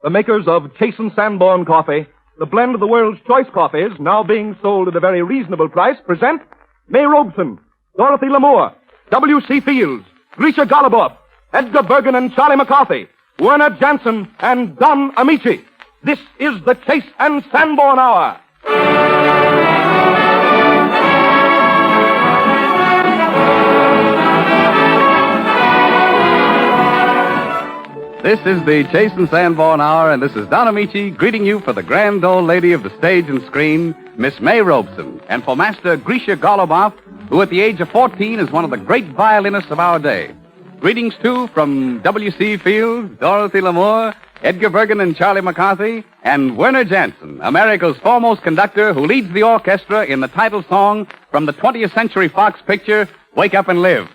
The makers of Chasen Sandborn coffee, the blend of the world's choice coffees, now being sold at a very reasonable price, present May Robson, Dorothy Lamour, W.C. Fields, Grisha Goluboff, Edgar Bergen and Charlie McCarthy, Werner Jansen and Don Ameche. This is the Chase and Sandborn Hour. This is the Chase and Sandborn Hour, and this is Don Ameche greeting you for the grand old lady of the stage and screen, Miss May Robson, and for Master Grisha Goluboff, who at the age of 14 is one of the great violinists of our day. Greetings, too, from W.C. Fields, Dorothy Lamour, Edgar Bergen and Charlie McCarthy, and Werner Jansen, America's foremost conductor who leads the orchestra in the title song from the 20th Century Fox picture, Wake Up and Live.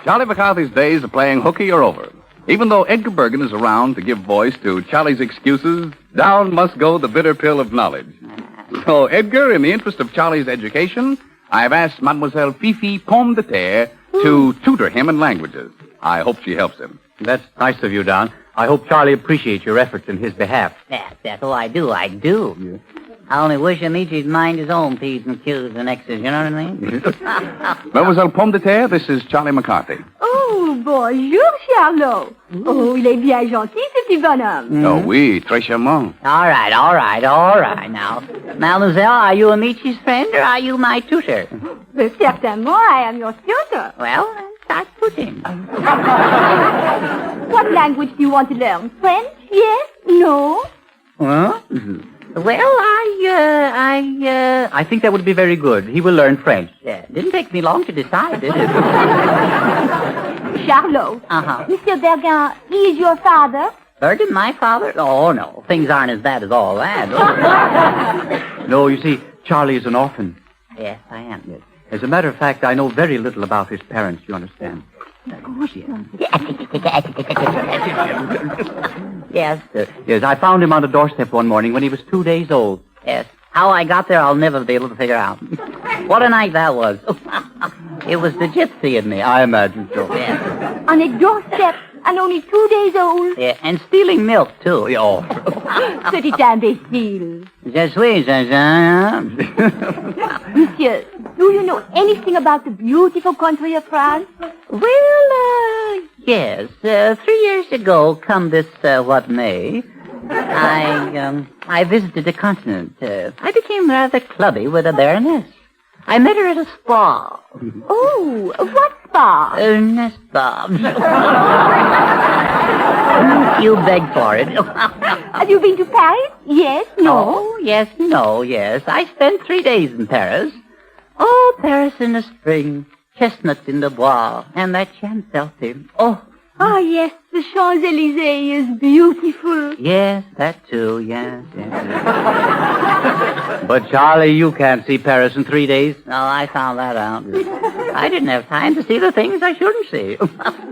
Charlie McCarthy's days of playing hooky are over. Even though Edgar Bergen is around to give voice to Charlie's excuses, down must go the bitter pill of knowledge. So, Edgar, in the interest of Charlie's education, I have asked Mademoiselle Fifi Pomme de Terre to tutor him in languages. I hope she helps him. That's nice of you, Don. I hope Charlie appreciates your efforts in his behalf. That's all I do. Yeah. I only wish Ameche'd mind his own P's and Q's and X's, you know what I mean? Mademoiselle Pomme de Terre, this is Charlie McCarthy. Oh, bonjour, Charlot. Oh, il est bien gentil, ce petit bonhomme. Oh, oui, très charmant. All right. Now, Mademoiselle, are you Ameche's friend or are you my tutor? Certainement, I am your tutor. Well, then start tutoring. What language do you want to learn? French? Yes? No? Huh? Well, I think that would be very good. He will learn French. Yeah, didn't take me long to decide, did it? Charlot. Uh-huh. Monsieur Bergen, he is your father? Bergen, my father? Oh, no. Things aren't as bad as all that. No, you see, Charlie is an orphan. Yes, I am. Yes. As a matter of fact, I know very little about his parents, you understand. Yes. Yes, I found him on the doorstep one morning when he was 2 days old. Yes. How I got there, I'll never be able to figure out. What a night that was. It was the gypsy in me. I imagine so. Yes. On a doorstep and only 2 days old? Yeah, and stealing milk, too. Oh. Petit imbécile. Je suis, Monsieur, do you know anything about the beautiful country of France? Well, yes. 3 years ago, come this, what May, I visited the continent. I became rather clubby with a baroness. I met her at a spa. Oh, what spa? Nest spa. You beg for it. Have you been to Paris? Yes, no? Oh, yes, no, yes. I spent 3 days in Paris. Oh, Paris in the spring. chestnuts in the bois, and that chancel. Oh, Ah, yes, the Champs-Élysées is beautiful. yes, that too, yes. But, Charlie, you can't see Paris in 3 days. Oh, I found that out. I didn't have time to see the things I shouldn't see.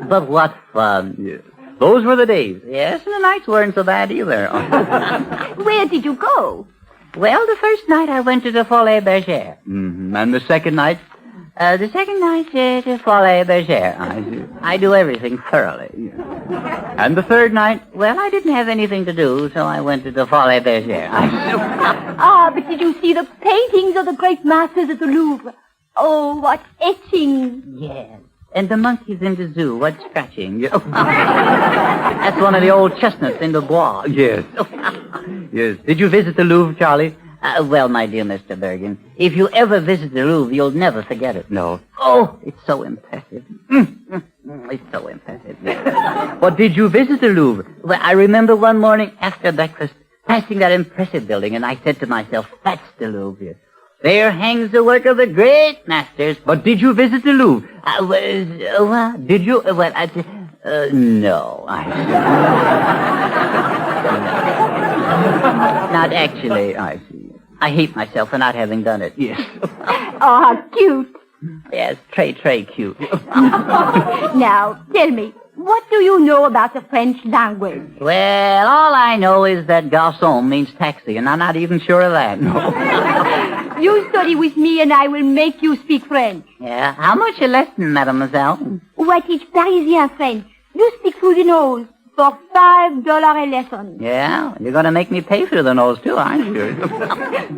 But what fun. Yes. Those were the days. Yes, and the nights weren't so bad either. Where did you go? Well, the first night I went to the Folie Bergère. Mm-hmm. And the second night? To Folie Bergère. I do everything thoroughly. And the third night, well, I didn't have anything to do, so I went to the Folie Bergère. But did you see the paintings of the great masters at the Louvre? Oh, what etchings. Yes. And the monkeys in the zoo, what scratching. That's one of the old chestnuts in the bois. Yes. Yes. Did you visit the Louvre, Charlie? Well, my dear Mr. Bergen, if you ever visit the Louvre, you'll never forget it. No. Oh, it's so impressive. It's so impressive. But did you visit the Louvre? Well, I remember one morning after breakfast, passing that impressive building, and I said to myself, that's the Louvre. There hangs the work of the great masters. But did you visit the Louvre? Did you? No. Not actually, I see. I hate myself for not having done it. Yes. Oh, how cute. Yes, très cute. Now, tell me, what do you know about the French language? Well, all I know is that garçon means taxi, and I'm not even sure of that. No. You study with me and I will make you speak French. Yeah? How much a lesson, mademoiselle? Oh, I teach Parisian French. You speak through the nose for $5 a lesson. Yeah? You're going to make me pay through the nose, too, aren't you?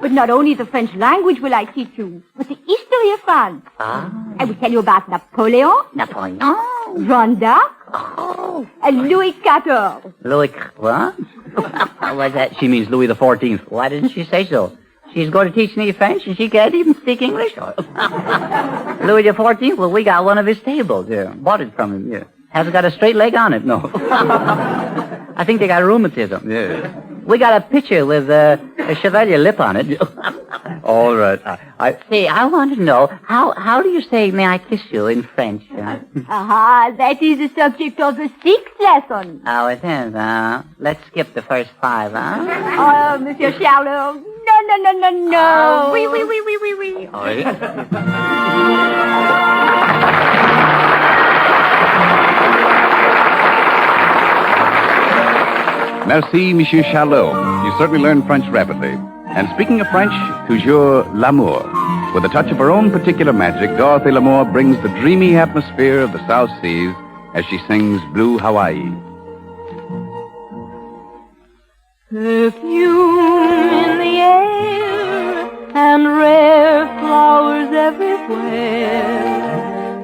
But not only the French language will I teach you, but the history of France. Ah. I will tell you about Napoleon, Napoleon. Jeanne d'Arc, Oh. and Louis XIV. Louis, what? What's that? She means Louis the 14th. Why didn't she say so? She's going to teach me French and she can't even speak English? Louis the 14th? Well, we got one of his tables here. Bought it from him, yeah. Hasn't got a straight leg on it, no. I think they got rheumatism. Yeah. We got a picture with a Chevalier lip on it. All right. See, I want to know, how do you say, may I kiss you in French? That is the subject of the 6th lesson. Oh, it is, let's skip the first 5, huh? Oh, Monsieur Charlot, no. Oui. Oh, yeah. Merci, Monsieur Charlot. You certainly learned French rapidly. And speaking of French, toujours Lamour. With a touch of her own particular magic, Dorothy Lamour brings the dreamy atmosphere of the South Seas as she sings Blue Hawaii. Perfume in the air and rare flowers everywhere.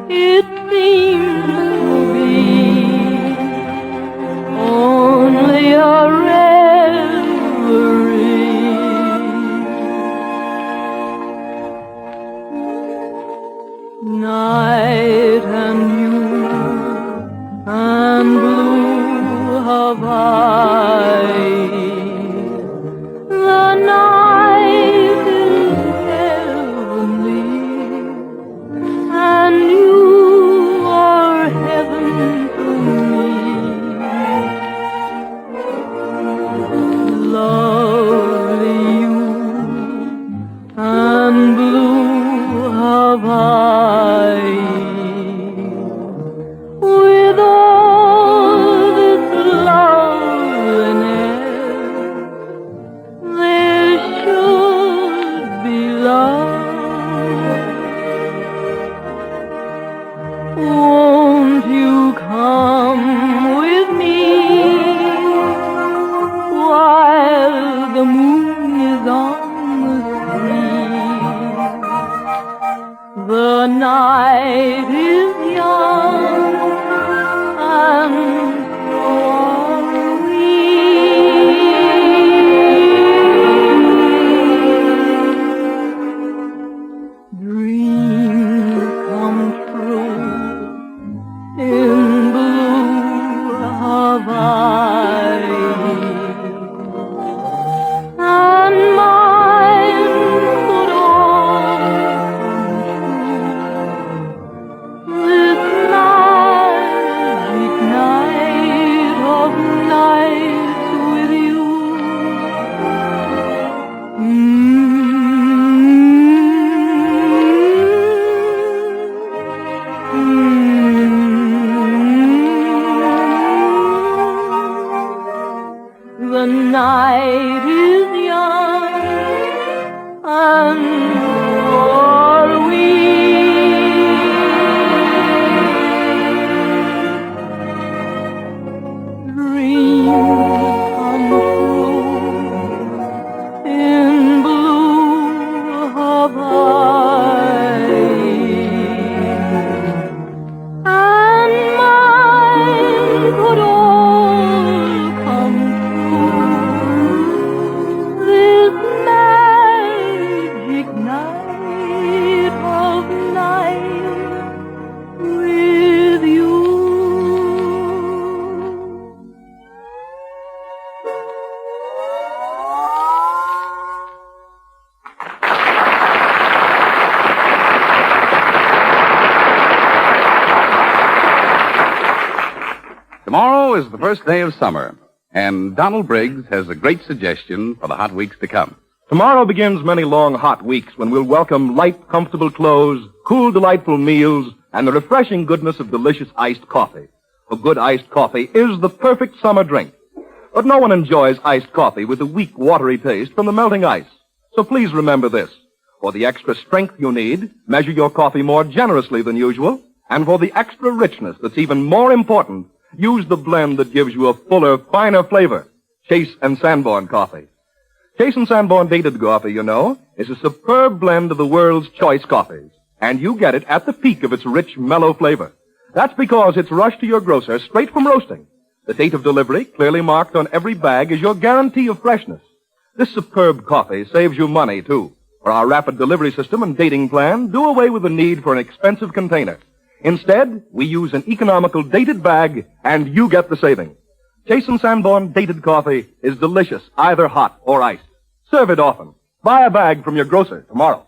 It seems to be only a reverie. Night and you and blue Hawaii. The night is heavenly night is young and war weak. Dreams come true in blue Hawaii, and mine could all come true this magic night of night with you. Tomorrow is the first day of summer, and Donald Briggs has a great suggestion for the hot weeks to come. Tomorrow begins many long, hot weeks when we'll welcome light, comfortable clothes, cool, delightful meals, and the refreshing goodness of delicious iced coffee. A good iced coffee is the perfect summer drink. But no one enjoys iced coffee with the weak, watery taste from the melting ice. So please remember this. For the extra strength you need, measure your coffee more generously than usual. And for the extra richness that's even more important, use the blend that gives you a fuller, finer flavor. Chase and Sandborn coffee. Chase and Sandborn dated coffee, you know, is a superb blend of the world's choice coffees. And you get it at the peak of its rich, mellow flavor. That's because it's rushed to your grocer straight from roasting. The date of delivery, clearly marked on every bag, is your guarantee of freshness. This superb coffee saves you money, too. For our rapid delivery system and dating plan, do away with the need for an expensive container. Instead, we use an economical dated bag, and you get the saving. Chase and Sandborn dated coffee is delicious, either hot or iced. Serve it often. Buy a bag from your grocer tomorrow.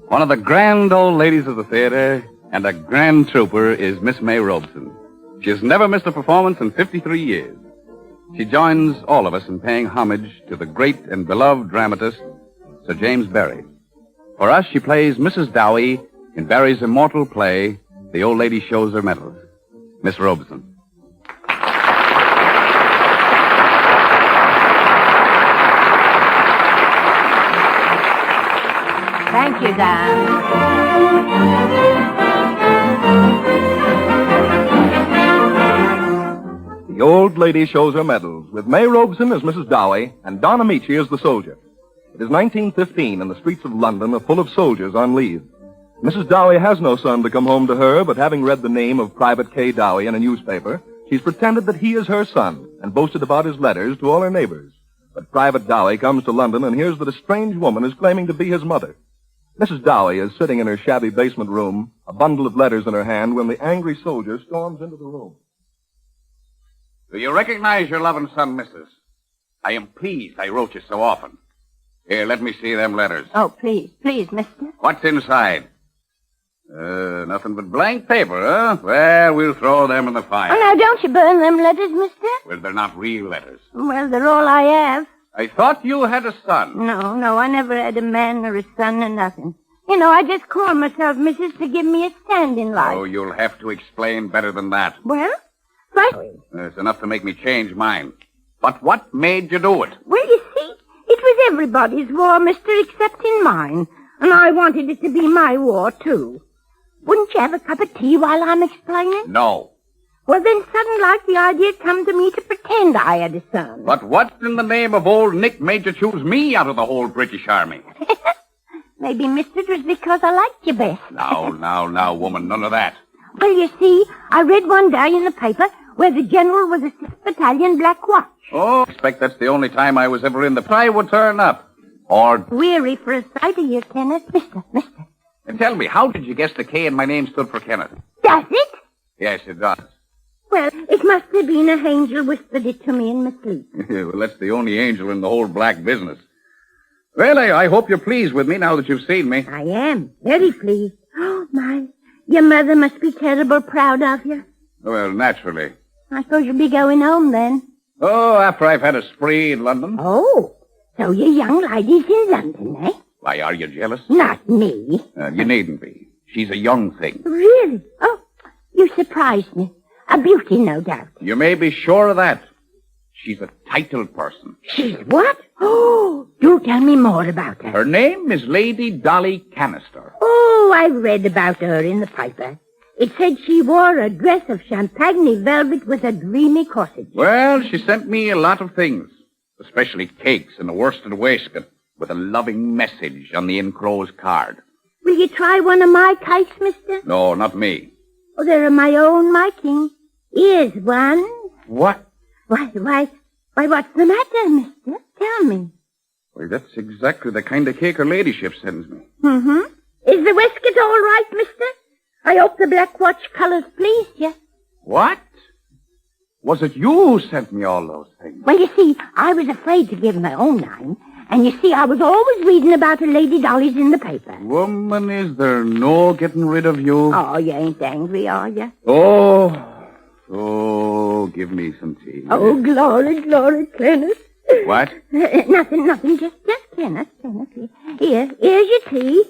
One of the grand old ladies of the theater and a grand trooper is Miss May Robson. She has never missed a performance in 53 years. She joins all of us in paying homage to the great and beloved dramatist, Sir James Barrie. For us, she plays Mrs. Dowie in Barrie's immortal play, The Old Lady Shows Her Medals. Miss Robson. Thank you, Dan. The Old Lady Shows Her Medals, with May Robson as Mrs. Dowie and Don Ameche as the soldier. It is 1915, and the streets of London are full of soldiers on leave. Mrs. Dowie has no son to come home to her, but having read the name of Private K. Dowie in a newspaper, she's pretended that he is her son and boasted about his letters to all her neighbors. But Private Dowie comes to London and hears that a strange woman is claiming to be his mother. Mrs. Dowie is sitting in her shabby basement room, a bundle of letters in her hand, when the angry soldier storms into the room. Do you recognize your loving son, missus? I am pleased I wrote you so often. Here, let me see them letters. Oh, please, mister. What's inside? Nothing but blank paper, huh? Well, we'll throw them in the fire. Oh, now, don't you burn them letters, mister. Well, they're not real letters. Well, they're all I have. I thought you had a son. No, I never had a man or a son or nothing. You know, I just call myself Mrs. to give me a stand in life. Oh, you'll have to explain better than that. Well, first... It's enough to make me change mine. But what made you do it? Well, you see, it was everybody's war, mister, excepting mine. And I wanted it to be my war, too. Wouldn't you have a cup of tea while I'm explaining? No. Well, then sudden like the idea come to me to pretend I had a son. But what in the name of old Nick made you choose me out of the whole British Army? Maybe, mister, it was because I liked you best. Now, woman, none of that. Well, you see, I read one day in the paper where the general was a 6th Battalion Black Watch. Oh, I expect that's the only time I was ever in the... I would turn up. Or... Weary for a sight of you, Kenneth. Mister. And tell me, how did you guess the K in my name stood for Kenneth? Does it? Yes, it does. Well, it must have been an angel whispered it to me in my sleep. Well, that's the only angel in the whole black business. Well, I hope you're pleased with me now that you've seen me. I am. Very pleased. Oh, my. Your mother must be terrible proud of you. Well, naturally. I suppose you'll be going home then. Oh, after I've had a spree in London. Oh, so your young lady's in London, eh? Why, are you jealous? Not me. You needn't be. She's a young thing. Really? Oh, surprised me. A beauty, no doubt. You may be sure of that. She's a titled person. She's what? Oh, do tell me more about her. Her name is Lady Dolly Canister. Oh, I read about her in the paper. It said she wore a dress of champagne velvet with a dreamy corsage. Well, she sent me a lot of things, especially cakes and a worsted waistcoat with a loving message on the enclosed card. Will you try one of my cakes, mister? No, not me. Oh, they're of my own making. Here's one. What? Why, what's the matter, mister? Tell me. Why, that's exactly the kind of cake her ladyship sends me. Mm-hmm. Is the waistcoat all right, mister? I hope the black watch colors pleased you. What? Was it you who sent me all those things? Well, you see, I was afraid to give my own name. And you see, I was always reading about her Lady Dolly's in the paper. Woman, is there no getting rid of you? Oh, you ain't angry, are you? Oh, give me some tea. Oh, glory, Kenneth. What? Nothing, just Kenneth. Here's your tea.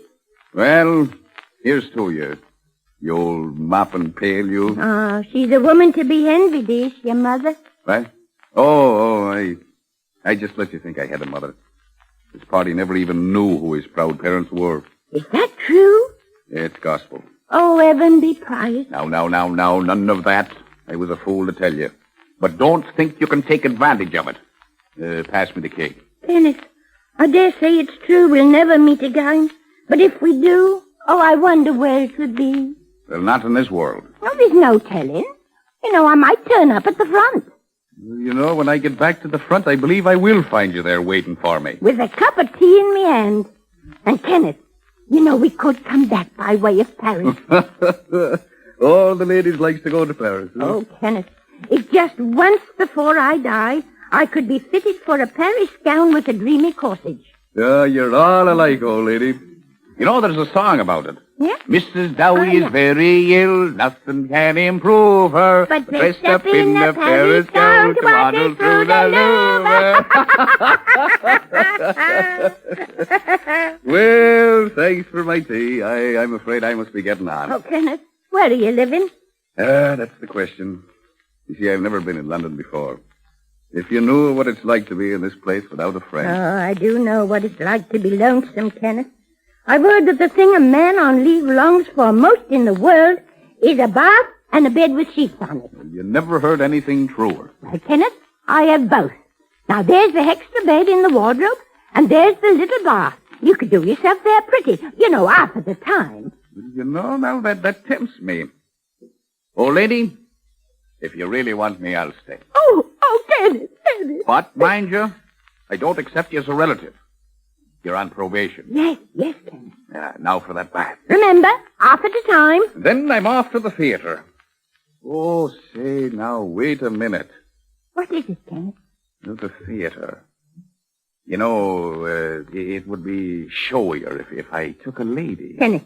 Well, here's to you. You old mop and pail, you. Oh, she's a woman to be envied, is your mother? What? I just let you think I had a mother. This party never even knew who his proud parents were. Is that true? It's gospel. Oh, heaven be praised. Now, none of that. I was a fool to tell you. But don't think you can take advantage of it. Pass me the cake. Kenneth, I dare say it's true we'll never meet again. But if we do, I wonder where it would be. Well, not in this world. Oh, there's no telling. I might turn up at the front. You know, when I get back to the front, I believe I will find you there waiting for me. With a cup of tea in my hand. And, Kenneth, we could come back by way of Paris. All the ladies likes to go to Paris. Huh? Oh, Kenneth, if just once before I die, I could be fitted for a Paris gown with a dreamy corsage. Yeah, you're all alike, old lady. You know, there's a song about it. Yeah? Mrs. Dowie is very ill, nothing can improve her. But dressed up in a Paris gown to waddle through the Louvre. Well, thanks for my tea. I'm afraid I must be getting on. Oh, Kenneth, where are you living? That's the question. You see, I've never been in London before. If you knew what it's like to be in this place without a friend. Oh, I do know what it's like to be lonesome, Kenneth. I've heard that the thing a man on leave longs for most in the world is a bath and a bed with sheets on it. Well, you never heard anything truer. Well, Kenneth, I have both. Now, there's the extra bed in the wardrobe, and there's the little bath. You could do yourself there pretty, half of the time. You know, now that tempts me. Old lady, if you really want me, I'll stay. Oh, Kenneth. But, mind you, I don't accept you as a relative. You're on probation. Yes, Kenneth. Now for that bath. Remember, half at a time. Then I'm off to the theater. Oh, say, now, wait a minute. What is it, Kenneth? The theater. It would be showier if I took a lady. Kenneth,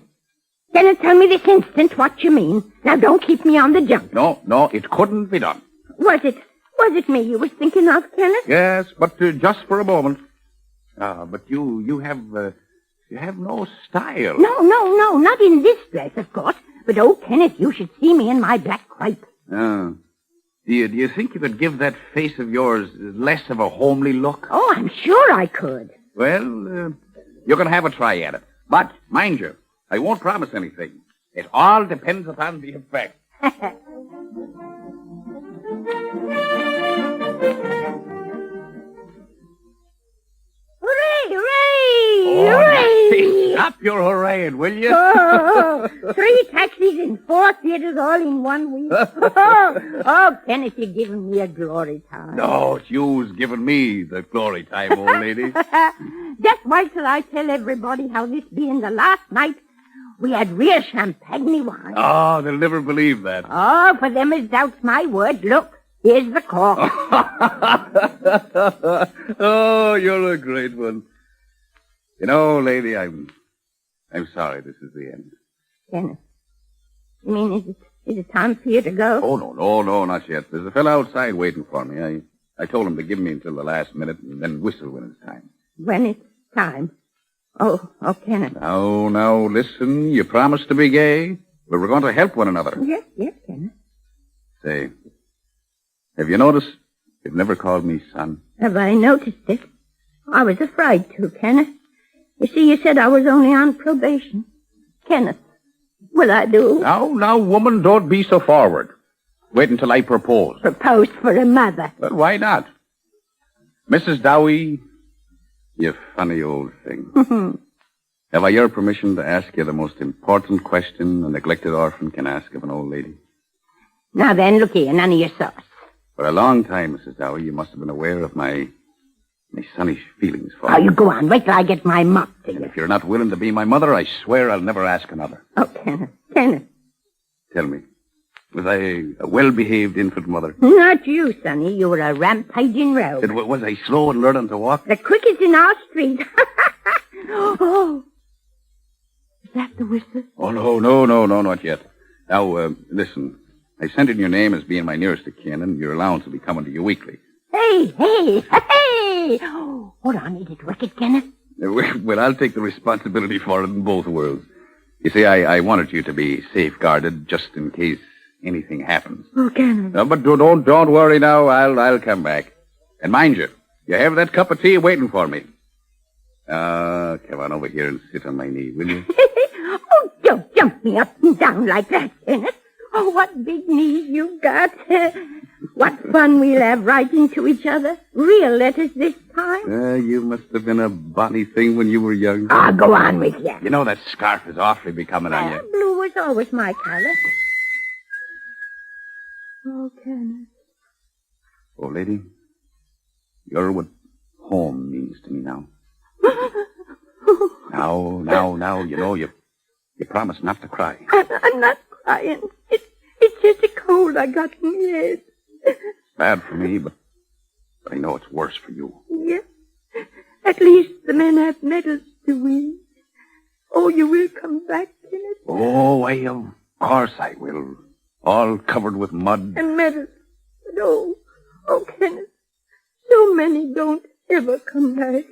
tell me this instant what you mean. Now, don't keep me on the jump. No, it couldn't be done. Was it me you was thinking of, Kenneth? Yes, but just for a moment. But you have no style. No, not in this dress, of course. But, Kenneth, you should see me in my black crape. Do you think you could give that face of yours less of a homely look? Oh, I'm sure I could. Well, you're going to have a try at it. But, mind you, I won't promise anything. It all depends upon the effect. Hooray! Stop your hurraying, will you? 3 taxis and 4 theaters all in 1 week. Kenneth, you're giving me a glory time. No, it's you's giving me the glory time, old lady. Just wait till I tell everybody how this being the last night we had real champagne wine. Oh, they'll never believe that. Oh, for them as doubts my word, look. Here's the cork. Oh, you're a great one. Lady, I'm sorry this is the end. Kenneth, you mean, is it time for you to go? Oh, no, not yet. There's a fellow outside waiting for me. I told him to give me until the last minute and then whistle when it's time. When it's time? Oh, Kenneth. Now, listen. You promised to be gay. But we're going to help one another. Yes, Kenneth. Say, have you noticed you've never called me son? Have I noticed it? I was afraid to, Kenneth. You see, you said I was only on probation. Kenneth, will I do? Now, woman, don't be so forward. Wait until I propose. Propose for a mother. But why not? Mrs. Dowie, you funny old thing. Have I your permission to ask you the most important question a neglected orphan can ask of an old lady? Now then, look here, none of your sauce. For a long time, Mrs. Dowie, you must have been aware of my sonnish feelings for Oh, you. you go on. Wait till I get my mop to And you. if you're not willing to be my mother, I swear I'll never ask another. Oh, Kenneth. Tell me, was I a well-behaved infant mother? Not you, Sonny. You were a rampaging rogue. Was I slow in learning to walk? The quickest in our street. Oh. Is that the whistle? Oh, no, not yet. Now, listen. I sent in your name as being my nearest of kin, and your allowance will be coming to you weekly. Hey! Oh, hold on, is it wicked, Kenneth? Well, I'll take the responsibility for it in both worlds. You see, I wanted you to be safeguarded just in case anything happens. Oh, Kenneth. No, but don't worry now. I'll come back. And mind you have that cup of tea waiting for me. Come on over here and sit on my knee, will you? Oh, don't jump me up and down like that, Kenneth. Oh, what big knees you got. What fun we'll have writing to each other. Real letters this time. You must have been a bonny thing when you were young. Ah, go on with you. You know that scarf is awfully becoming on you. Blue was always my color. Oh, Kenneth. Oh, lady, you're what home means to me now. Now, you promised not to cry. I'm not crying. It's just a cold I got in my head. It's bad for me, but I know it's worse for you. Yes. At least the men have medals to win. Oh, you will come back, Kenneth? Oh, of course I will. All covered with mud. And medals. But oh, Kenneth, so many don't ever come back.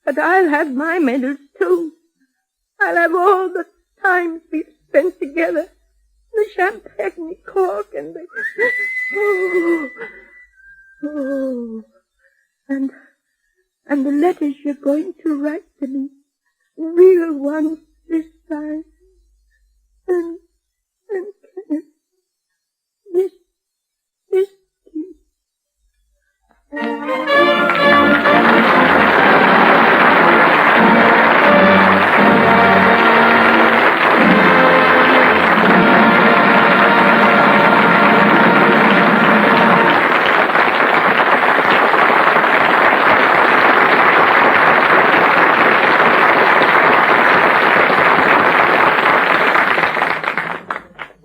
But I'll have my medals, too. I'll have all the times we've spent together. The champagne cork and the... Oh. And the letters you're going to write to me. Real ones this time. And Kenneth, this kiss.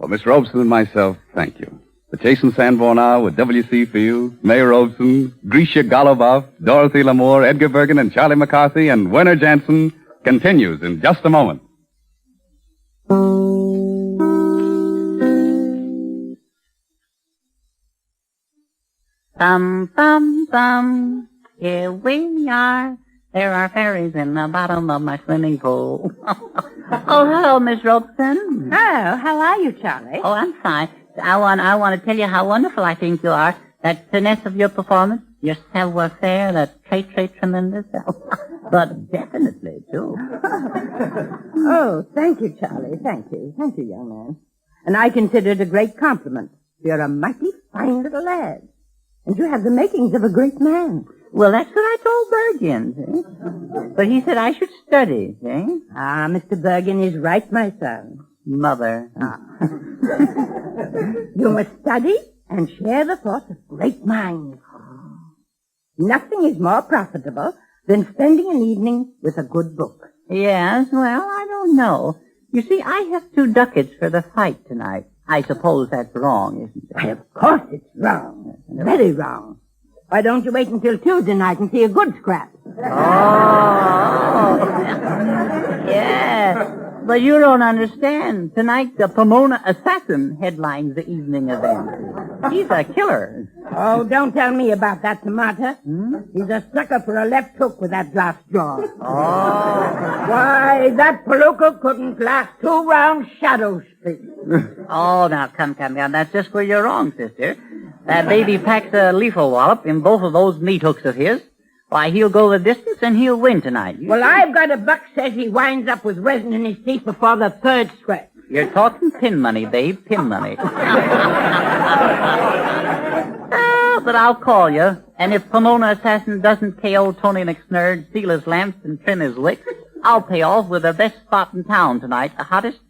Miss Robson and myself, thank you. The Chasing Sandborn Hour with W.C. Fields, May Robson, Grisha, Goluboff, Dorothy, Lamour, Edgar Bergen, and Charlie McCarthy, and Werner Jansen continues in just a moment. Bum, bum, bum. Here we are. There are fairies in the bottom of my swimming pool. Oh, hello, Miss Robson. Oh, how are you, Charlie? Oh, I'm fine. I want to tell you how wonderful I think you are. That finesse of your performance, your savoir-faire, that trait tremendous. But definitely, too. Oh, thank you, Charlie. Thank you, young man. And I consider it a great compliment. You're a mighty fine little lad. And you have the makings of a great man. Well, that's what I told Bergen, see? But he said I should study, see? Ah, Mr. Bergen is right, my son. Mother. You must study and share the thoughts of great minds. Nothing is more profitable than spending an evening with a good book. Yes, well, I don't know. You see, I have 2 ducats for the fight tonight. I suppose that's wrong, isn't it? Why, of course it's wrong. Very wrong. Why don't you wait until Tuesday night and see a good scrap? Oh, yes. But you don't understand. Tonight, the Pomona Assassin headlines the evening event. He's a killer. Oh, don't tell me about that tomato. He's a sucker for a left hook with that glass jaw. Oh. Why, that palooka couldn't last 2 round shadow speed. Oh, now, come. That's just where you're wrong, sister. That baby packs a lethal wallop in both of those meat hooks of his. Why, he'll go the distance and he'll win tonight. Well, I've got a buck says he winds up with resin in his teeth before the 3rd stretch. You're talking pin money, babe, pin money. But I'll call you. And if Pomona Assassin doesn't KO Tony McSnurd, steal his lamps, and trim his wicks, I'll pay off with the best spot in town tonight, the hottest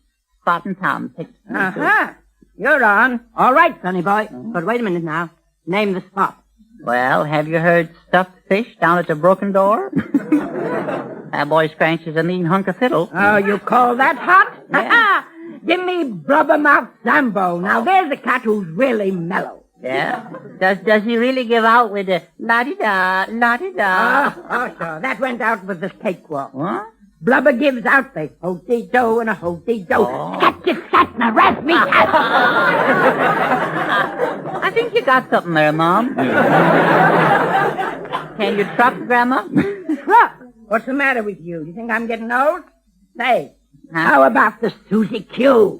spot in town. Uh-huh. You're on. All right, sonny boy. But wait a minute now. Name the spot. Well, have you heard stuffed fish down at the broken door? That boy scratches a mean hunk of fiddle. Oh, you call that hot? Yeah. Give me blubbermouth Sambo. Now, there's a cat who's really mellow. Yeah? Does he really give out with a la-di-da, la-di-da? Oh, sure. That went out with the cakewalk. What? Blubber gives out the ho-dee-do and a ho-dee-do. Oh. Scat, and a raspy I think you got something there, Mom. Can you truck, Grandma? Truck? What's the matter with you? Do you think I'm getting old? Say, Huh? how about the Susie Q?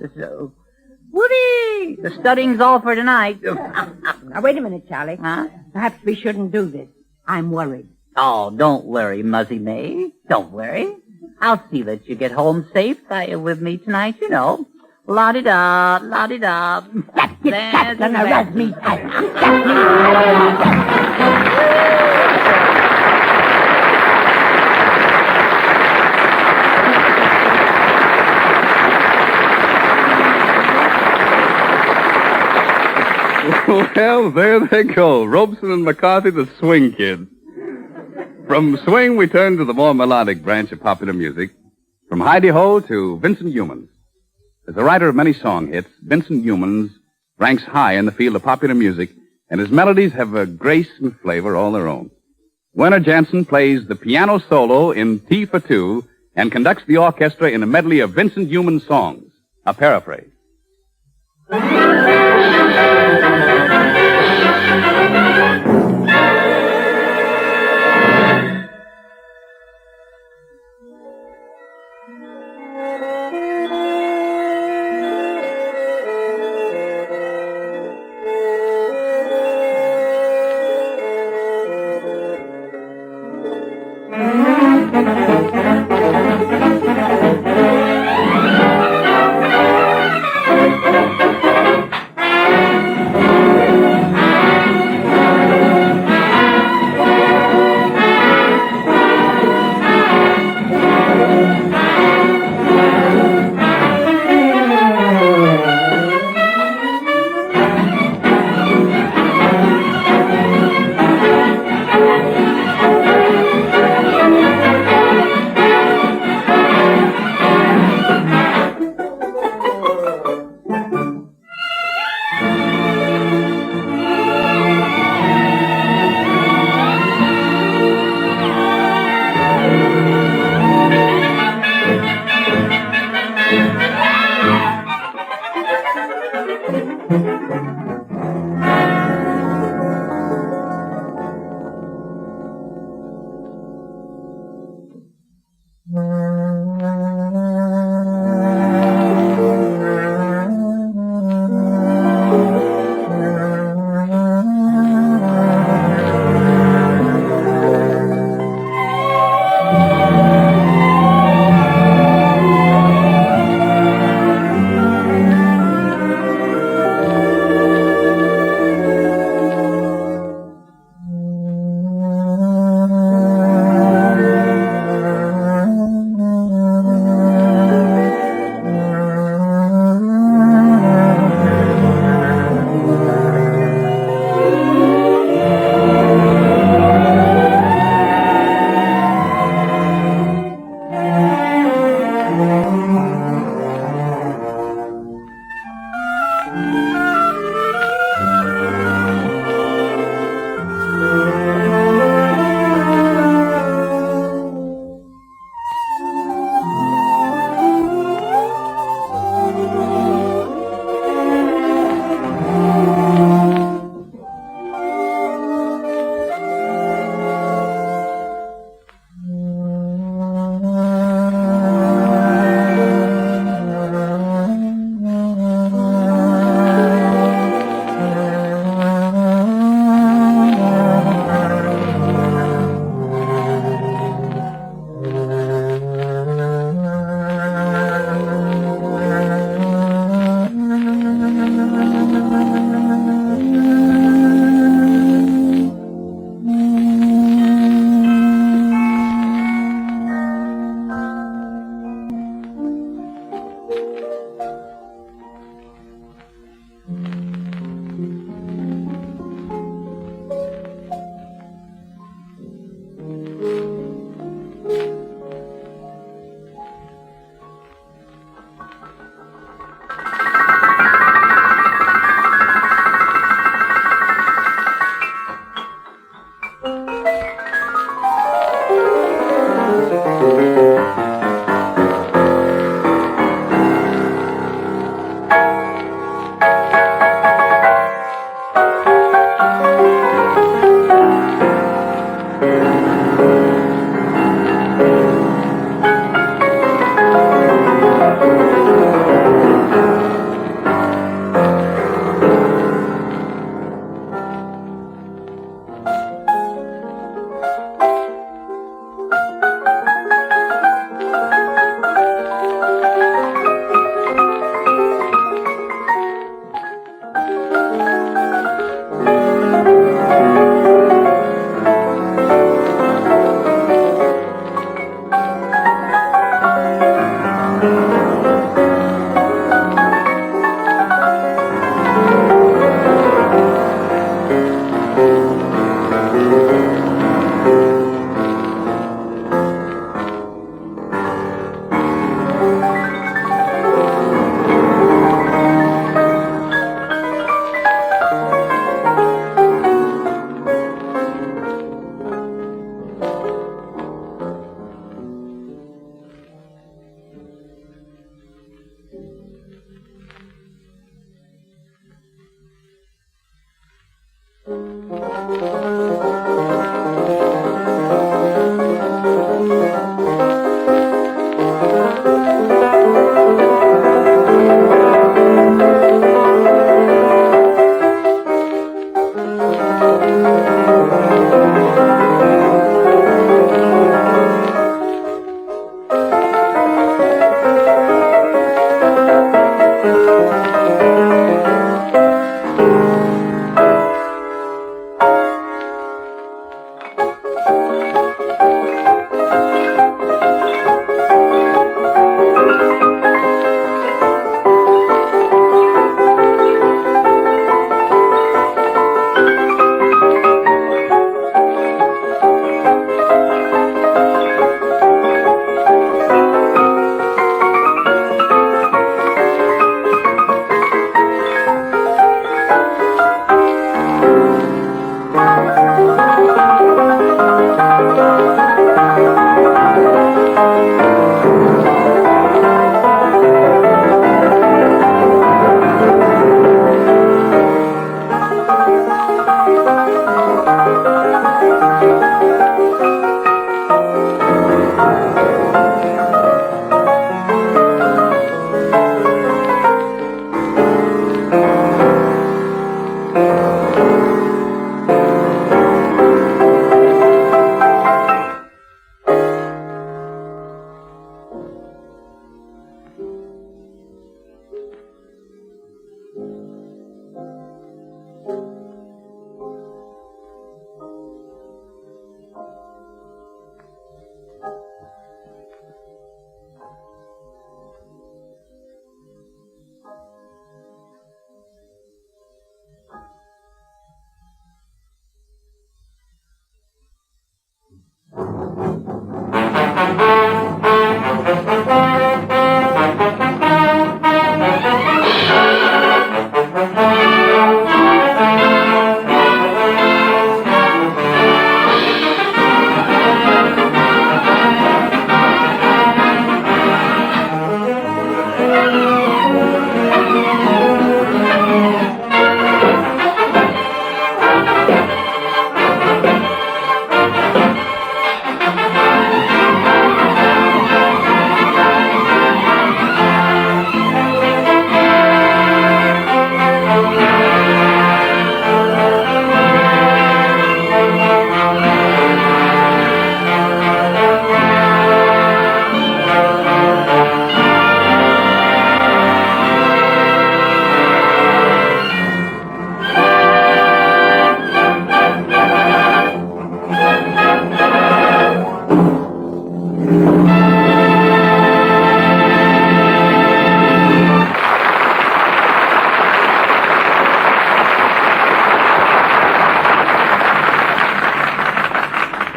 Woody! The studying's all for tonight. Now, wait a minute, Charlie. Huh? Perhaps we shouldn't do this. I'm worried. Oh, don't worry, Muzzy May. Don't worry. I'll see that you get home safe with me tonight, you know. La-di-da, la-di-da. That's gonna rub me tight. Well, there they go. Robson and McCarthy, the swing kids. From swing, we turn to the more melodic branch of popular music. From Heidi-Ho to Vincent Youmans. As a writer of many song hits, Vincent Youmans ranks high in the field of popular music, and his melodies have a grace and flavor all their own. Werner Jansen plays the piano solo in T for Two and conducts the orchestra in a medley of Vincent Youmans songs. A paraphrase.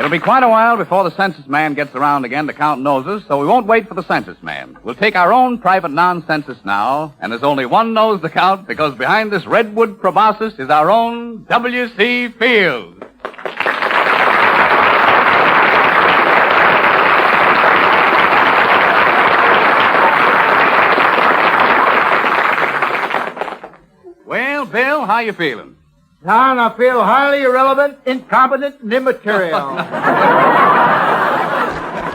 It'll be quite a while before the census man gets around again to count noses, so we won't wait for the census man. We'll take our own private non-census now, and there's only one nose to count because behind this redwood proboscis is our own W.C. Fields. Well, Bill, how you feeling? Don, I feel highly irrelevant, incompetent, and immaterial.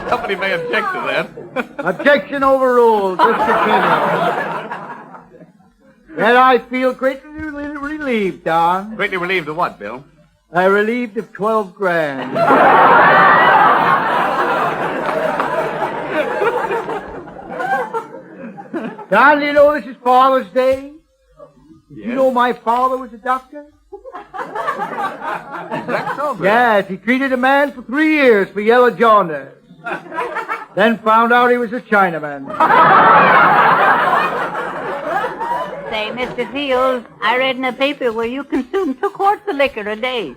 Somebody may object to that. Objection overruled. Discontinued. Yet I feel greatly relieved, Don. Greatly relieved of what, Bill? I'm relieved of 12 grand. Don, do you know this is Father's Day? You know my father was a doctor? That's so, Bill. Yes, he treated a man for 3 years for yellow jaundice. Then found out he was a Chinaman. Say, Mr. Fields, I read in the paper where you consume 2 quarts of liquor a day.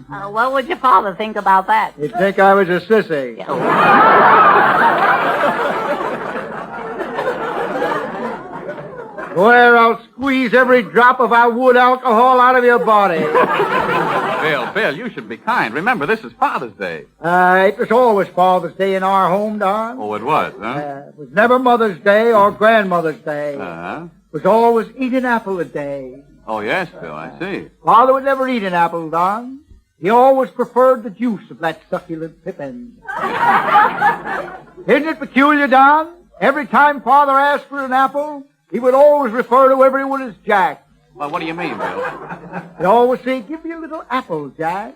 What would your father think about that? He'd think I was a sissy. Where I'll squeeze every drop of our wood alcohol out of your body. Bill, you should be kind. Remember, this is Father's Day. It was always Father's Day in our home, Don. Oh, it was, huh? It was never Mother's Day or Grandmother's Day. Uh-huh. It was always eat an apple a day. Oh, yes, Bill, I see. Father would never eat an apple, Don. He always preferred the juice of that succulent pippin. Isn't it peculiar, Don? Every time Father asked for an apple, he would always refer to everyone as Jack. Well, what do you mean, Bill? He'd always say, give me a little apple, Jack.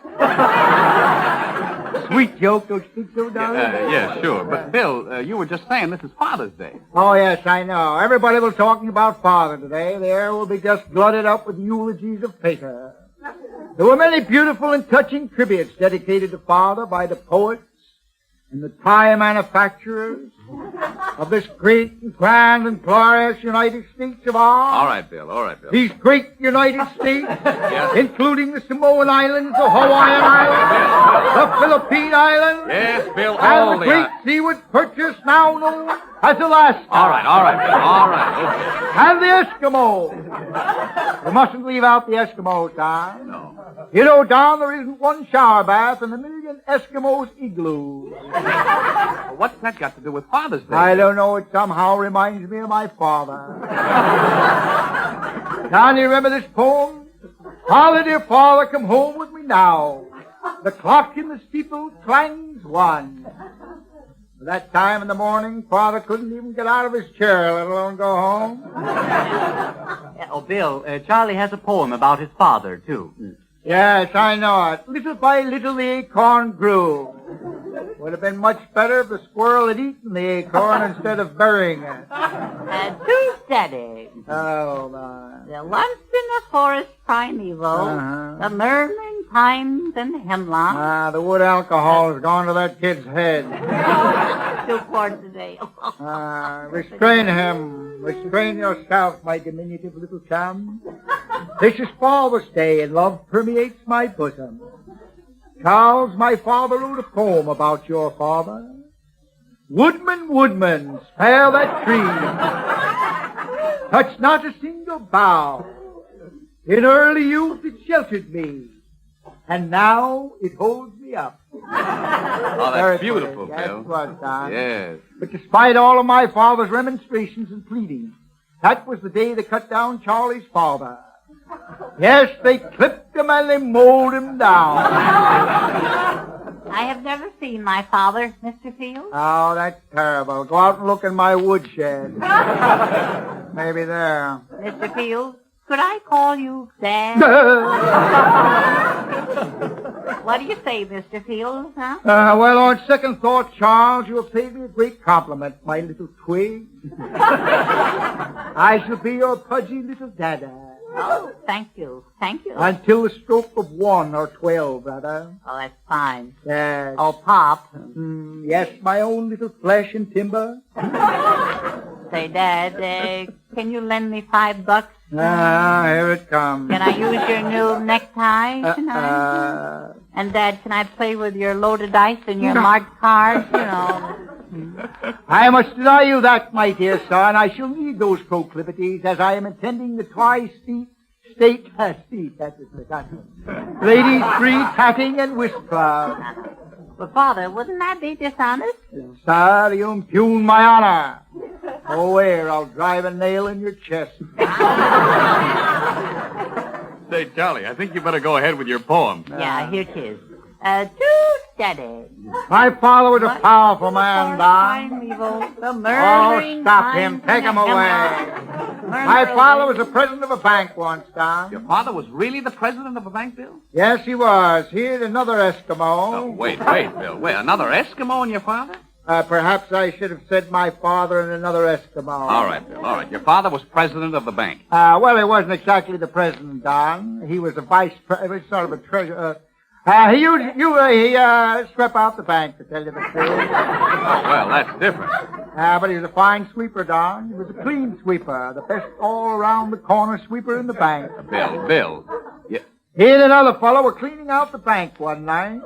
Sweet joke, don't you think so, Don? Yeah, sure. But, Bill, you were just saying this is Father's Day. Oh, yes, I know. Everybody was talking about Father today. The air will be just glutted up with eulogies of Pater. There were many beautiful and touching tributes dedicated to Father by the poets and the tie manufacturers of this great and grand and glorious United States of ours. All right, Bill. These great United States, including the Samoan Islands, the Hawaiian Islands, the Philippine Islands, Yes, Bill, and all the great seaward purchase now known as Alaska. All right, Bill. All right. Okay. And the Eskimos. We mustn't leave out the Eskimos, Don. No. You know, Don, there isn't one shower bath in a million Eskimos igloos. Well, what's that got to do with Father's Day? I don't know. It somehow reminds me of my father. Don, you remember this poem? Father, dear Father, come home with me now. The clock in the steeple clangs 1. At that time in the morning, Father couldn't even get out of his chair, let alone go home. Oh, Bill, Charlie has a poem about his father, too. Yes, I know it. Little by little the acorn grew. Would have been much better if the squirrel had eaten the acorn instead of burying it. Too steady. Oh, my. There once in the forest primeval, the murmuring pines and hemlock. The wood alcohol has gone to that kid's head. 2 quarts a day. Restrain him. Restrain yourself, my diminutive little chum. This is Father's Day, and love permeates my bosom. Charles, my father wrote a poem about your father. Woodman, woodman, spare that tree. Touch not a single bough. In early youth it sheltered me, and now it holds me up. Oh, that's beautiful, Yes, Bill. it was, Don. Yes. But despite all of my father's remonstrations and pleadings, that was the day they cut down Charlie's father. Yes, they clipped him and they mowed him down. I have never seen my father, Mr. Fields. Oh, that's terrible. Go out and look in my woodshed. Maybe there. Mr. Fields, could I call you Dad? What do you say, Mr. Fields, huh? Well, on second thought, Charles, you have paid me a great compliment, my little twig. I shall be your pudgy little dada. Oh, thank you. Thank you. Until the stroke of 1 or 12, rather. Oh, that's fine. Yes. Oh, Pop. Yes, my own little flesh and timber. Say, Dad, can you lend me $5? Here it comes. Can I use your new necktie tonight? And, Dad, can I play with your loaded dice and your marked cards? You know. I must deny you that, my dear son. I shall need those proclivities as I am attending the Tri-State that's forgotten. Ladies' Free Tatting and Whist Club. But, Father, wouldn't that be dishonest? Sir, you impugn my honor. Oh, where I'll drive a nail in your chest. Say, Charlie, I think you better go ahead with your poem. Yeah, here it is. Too steady. My father was a powerful man, Don. Oh, stop him. Take him away. My father was the president of a bank once, Don. Your father was really the president of a bank, Bill? Yes, he was. Here's another Eskimo. Oh, wait, Bill. Wait, another Eskimo and your father? Perhaps I should have said my father and another Eskimo. All right, Bill, all right. Your father was president of the bank. Well, he wasn't exactly the president, Don. He was a vice president, sort of a treasurer. He swept out the bank, to tell you the truth. Well, that's different. But he was a fine sweeper, Don. He was a clean sweeper, the best all-around-the-corner sweeper in the bank. Bill. Yeah. He and another fellow were cleaning out the bank one night.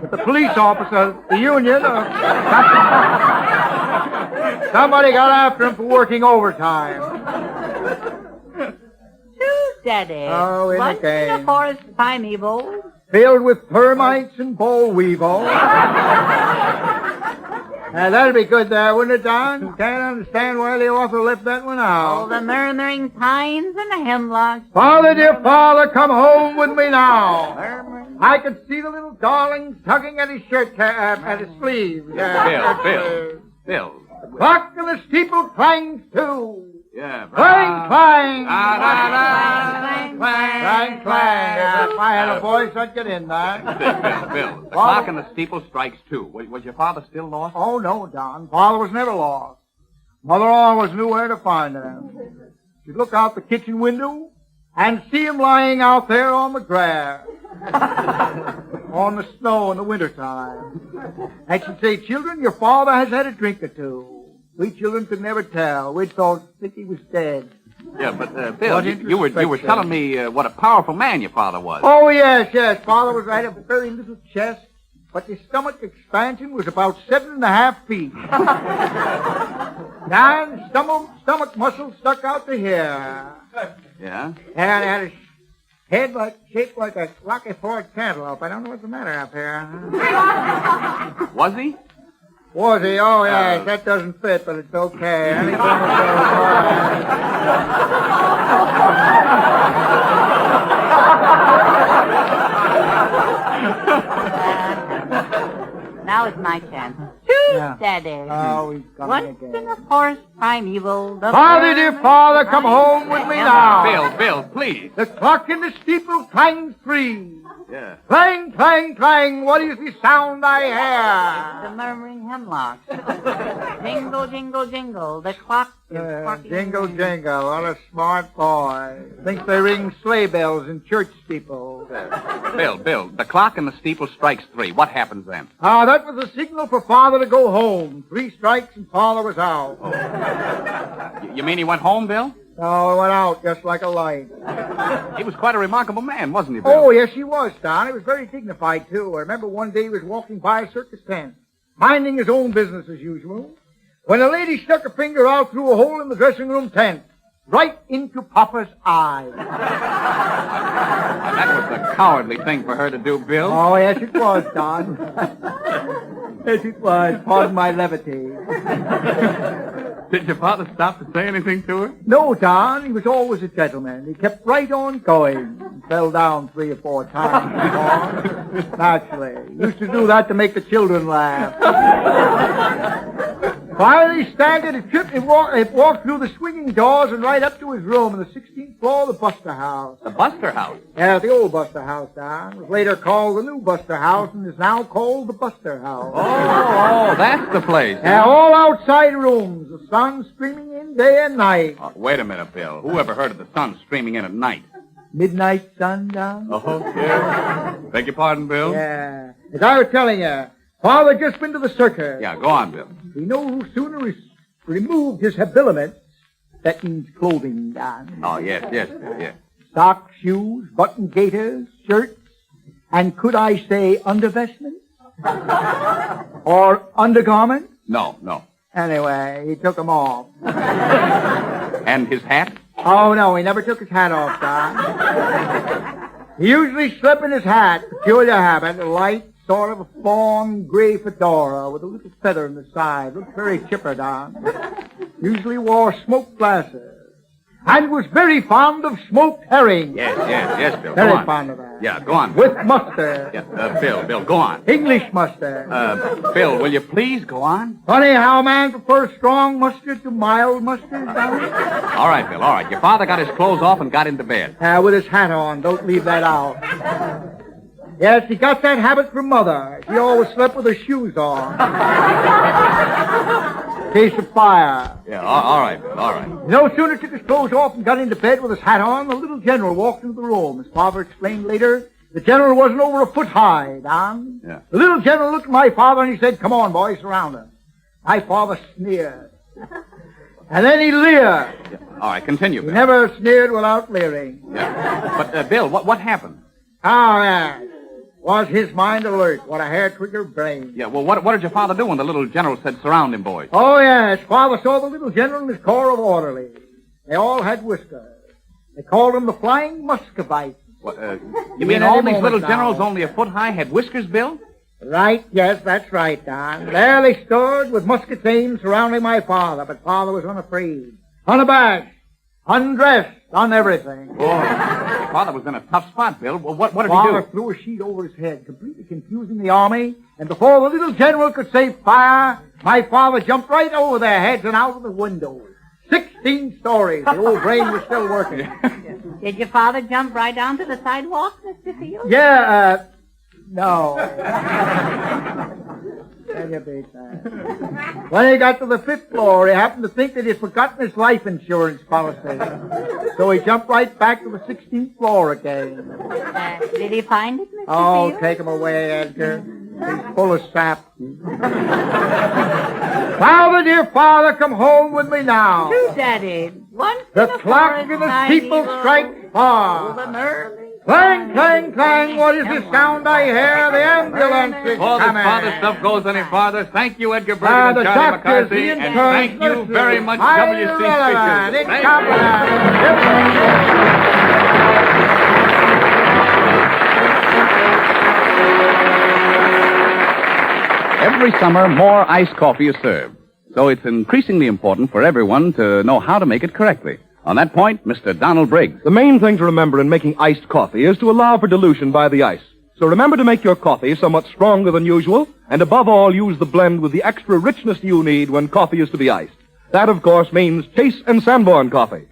But the police officer, the union, somebody got after him for working overtime. Two Daddy. Oh, in Once the game. in a forest primeval. Filled with termites and boll weevil. That'd be good there, wouldn't it, Don? Can't understand why the author left that one out. Oh, the murmuring pines and the hemlocks. Father, dear father, come home with me now. I could see the little darling tugging at his shirt at his sleeve. Bill. The clock in the steeple clangs too. Yeah. Clang, clang. Clang, Clang, clang. If I had a voice, I'd get in there. Bill. The clock in the steeple strikes 2. Was your father still lost? Oh, no, Don. Father was never lost. Mother always knew where to find him. She'd look out the kitchen window and see him lying out there on the grass. On the snow in the wintertime. And she'd say, children, your father has had a drink or two. We children could never tell. We'd think he was dead. Yeah, but, Bill, you were telling me what a powerful man your father was. Oh, yes. Father was right, a very little chest, but his stomach expansion was about 7.5 feet. And stomach muscles stuck out to here. Yeah? And had a head shaped like a Rocky Ford cantaloupe. I don't know what's the matter up here. Was he? Was he? Oh, yes. That doesn't fit, but it's okay. Anything will Now is my chance. Daddy. Oh, he's coming Once again. in a forest primeval. The Father, dear father, come home with me now. Bill, please. The clock in the steeple clangs 3. Yeah. Clang, clang, clang. What is the sound I hear? The murmuring hemlocks. Jingle, jingle, jingle. The clock is clocking. Jingle, jingle. What a smart boy. Thinks they ring sleigh bells in church steeples. Bill, the clock in the steeple strikes 3. What happens then? That was the signal for Father to go home. 3 strikes and Father was out. You mean he went home, Bill? No, he went out just like a light. He was quite a remarkable man, wasn't he, Bill? Oh, yes, he was, Don. He was very dignified, too. I remember one day he was walking by a circus tent, minding his own business as usual, when a lady stuck her finger out through a hole in the dressing room tent, right into Papa's eye. That was a cowardly thing for her to do, Bill. Oh, yes, it was, Don. Yes, it was. Pardon my levity. Did your father stop to say anything to her? No, Don. He was always a gentleman. He kept right on going. He fell down 3 or 4 times before. Naturally. He used to do that to make the children laugh. Finally, he staggered, he tripped, he walked through the swinging doors and right up to his room on the 16th floor of the Buster House. The Buster House? Yeah, the old Buster House, Don. It was later called the new Buster House and is now called the Buster House. Oh, that's the place. Yeah, all outside rooms, the sun streaming in day and night. Oh, wait a minute, Bill. Who ever heard of the sun streaming in at night? Midnight sun, Don? Oh, yeah. Beg your pardon, Bill? Yeah. As I was telling you, Father just been to the circus. Yeah, go on, Bill. He no sooner removed his habiliments, that means clothing, Don. Oh, yes. Socks, shoes, button gaiters, shirts, and could I say undervestments? Or undergarments? No. Anyway, he took them off. And his hat? Oh, no, he never took his hat off, Don. He usually slept in his hat, peculiar habit, a light, sort of a fawn gray fedora with a little feather in the side. Looked very chipper, Don. Usually wore smoked glasses. And was very fond of smoked herring. Yes, Bill. Very go on. fond of that. Yeah, go on. With mustard. Yeah, Bill, go on. English mustard. Bill, will you please go on? Funny how a man prefers strong mustard to mild mustard, Don. All right, Bill, all right. Your father got his clothes off and got into bed. With his hat on. Don't leave that out. Yes, he got that habit from Mother. She always slept with her shoes on. In case of fire. Yeah, all right, Bill, all right. No sooner took his clothes off and got into bed with his hat on, the little general walked into the room. His father explained later, the general wasn't over a foot high, Don. Yeah. The little general looked at my father and he said, come on, boys, surround him. My father sneered. And then he leered. Yeah. All right, continue, He Bill. never sneered without leering. Yeah. But, Bill, what happened? Oh, yeah. Was his mind alert? What a hair-trigger brain. Yeah, well, what did your father do when the little general said surround him, boys? Oh, yes. Father saw the little general and his corps of orderlies. They all had whiskers. They called them the Flying Muscovites. What, you mean all these little generals only a foot high had whiskers, Bill? Right, yes, that's right, Don. There they stood with muskets aimed surrounding my father, but Father was unafraid, unabashed, undressed, on everything. Oh, father was in a tough spot, Bill. Well, what did he Father do? threw a sheet over his head, completely confusing the army, and before the little general could say fire, my father jumped right over their heads and out of the windows. 16 stories. The old brain was still working. Did your father jump right down to the sidewalk, Mr. Field? Yeah, no. Can you beat that? When he got to the 5th floor, he happened to think that he'd forgotten his life insurance policy. So he jumped right back to the 16th floor again. Did he find it, Mr. Oh, Field? take him away, Edgar. He's full of sap. Father, dear father, come home with me now. True, Daddy. Once The in a clock forest and the night steeple he strike rode far. over early. Clang, clang, clang, what is the sound I hear? The ambulance is Before this coming. father stuff goes any farther, thank you, Edgar Ah, Bergen the and Charlie doctors, McCarthy, the and interns, thank you nurses, very much, highly W.C. relevant, Speakers. Thank Every summer, more iced coffee is served. So it's increasingly important for everyone to know how to make it correctly. On that point, Mr. Donald Briggs. The main thing to remember in making iced coffee is to allow for dilution by the ice. So remember to make your coffee somewhat stronger than usual, and above all, use the blend with the extra richness you need when coffee is to be iced. That, of course, means Chase and Sandborn coffee.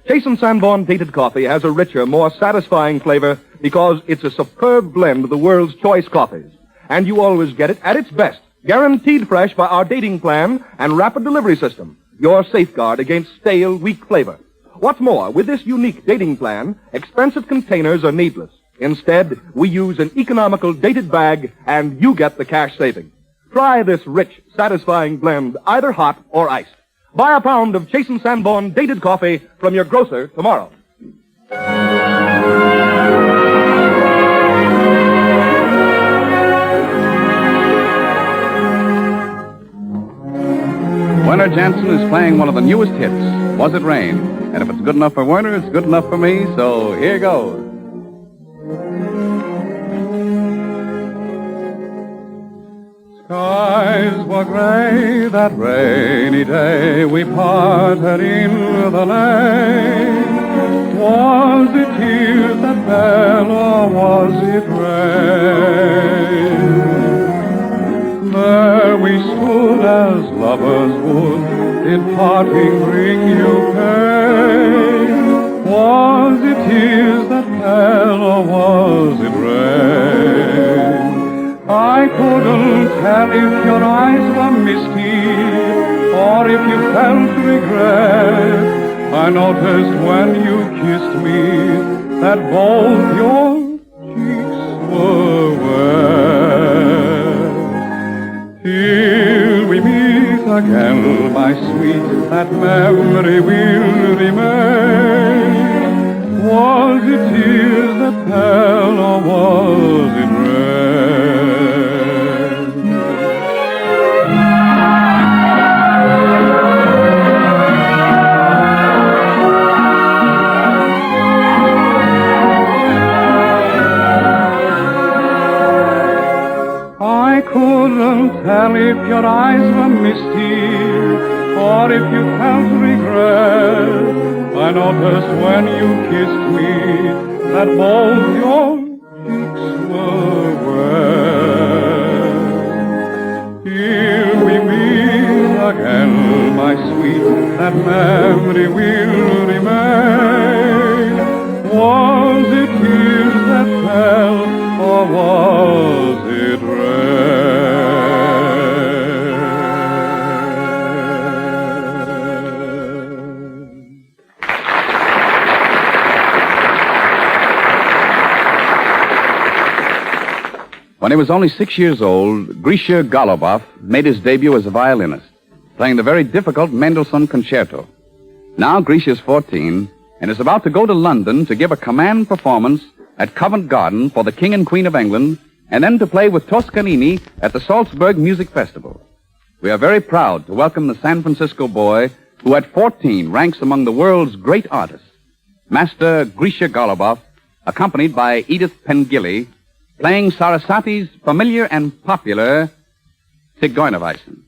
Chase and Sandborn dated coffee has a richer, more satisfying flavor because it's a superb blend of the world's choice coffees. And you always get it at its best, guaranteed fresh by our dating plan and rapid delivery system, your safeguard against stale, weak flavor. What's more, with this unique dating plan, expensive containers are needless. Instead, we use an economical dated bag, and you get the cash saving. Try this rich, satisfying blend, either hot or iced. Buy a pound of Chase and Sandborn dated coffee from your grocer tomorrow. Werner Jansen is playing one of the newest hits, Was It Rain? And if it's good enough for Werner, it's good enough for me, so here goes. Skies were gray that rainy day, we parted in the lane. Was it tears that fell, or was it rain? There we stood as lovers would, did parting bring you pain? Was it tears that fell, or was it rain? I couldn't tell if your eyes were misty, or if you felt regret. I noticed when you kissed me that both your cheeks were wet. Till we meet again, my sweet, that memory will remain. Was it tears that fell, or was it rain? I couldn't tell if your eyes were misty, or if you felt regret. I noticed when you kissed me that both your cheeks were wet. Till we meet again, my sweet, that memory will remain. Was it tears that fell, or was When he was only 6 years old, Grisha Goluboff made his debut as a violinist, playing the very difficult Mendelssohn Concerto. Now Grisha is 14 and is about to go to London to give a command performance at Covent Garden for the King and Queen of England, and then to play with Toscanini at the Salzburg Music Festival. We are very proud to welcome the San Francisco boy who at 14 ranks among the world's great artists, Master Grisha Goluboff, accompanied by Edith Pengilly, playing Sarasati's familiar and popular Zigeunerweisen.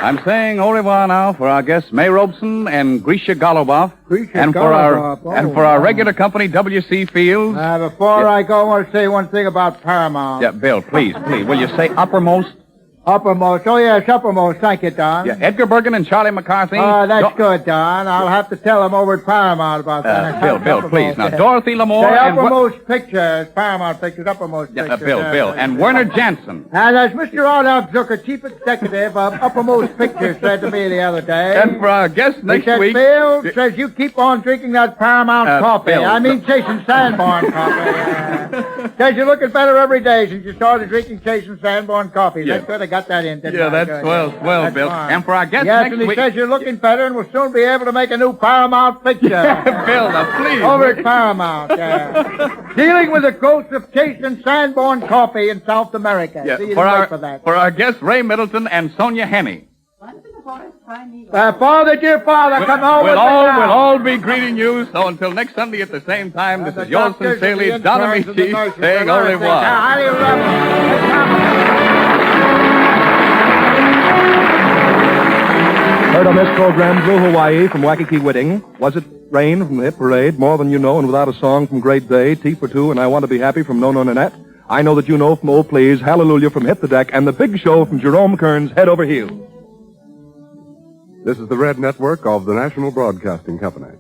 I'm saying au revoir now for our guests May Robson and Grisha Goluboff. And for our regular company, W.C. Fields. Before I go, I want to say one thing about Paramount. Yeah, Bill, please. Will you say uppermost? Uppermost. Oh, yes, uppermost. Thank you, Don. Yeah, Edgar Bergen and Charlie McCarthy. Oh, that's good, Don. I'll have to tell them over at Paramount about that. Bill, please. Now, Dorothy Lamour Say and... uppermost pictures. Paramount pictures, uppermost pictures. Bill. And Werner Jansen. And as Mr. Adolf Zucker, chief executive of Uppermost Pictures, said to me the other day... And for our guest next he said, week... Bill, says you keep on drinking that Paramount coffee. Bill, I mean chasing Sandborn coffee. Says you're looking better every day since you started drinking chasing Sandborn coffee. Yeah. That's good. I got that in, didn't I? That's swell, That's Bill. fine. And for our guest yes, next and he week... says you're looking better and will soon be able to make a new Paramount picture. Bill, now please. Over at Paramount, dealing with the growth of chasing Sandborn coffee in South America. Yeah, See, you for didn't wait for that. our guests Ray Middleton and Sonia Henney. Father, dear Father, come home We'll with me now. all be greeting you. So until next Sunday at the same time, this is yours sincerely, Don Ameche, saying au revoir. Heard on this program, Blue Hawaii from Waikiki Whitting. Was it Rain from the Hit Parade? More Than You Know and Without a Song from Great Day. Tea for Two and I Want to Be Happy from No No Nanette. I Know That You Know from Oh Please. Hallelujah from Hit the Deck. And The Big Show from Jerome Kern's Head Over Heels. This is the Red Network of the National Broadcasting Company.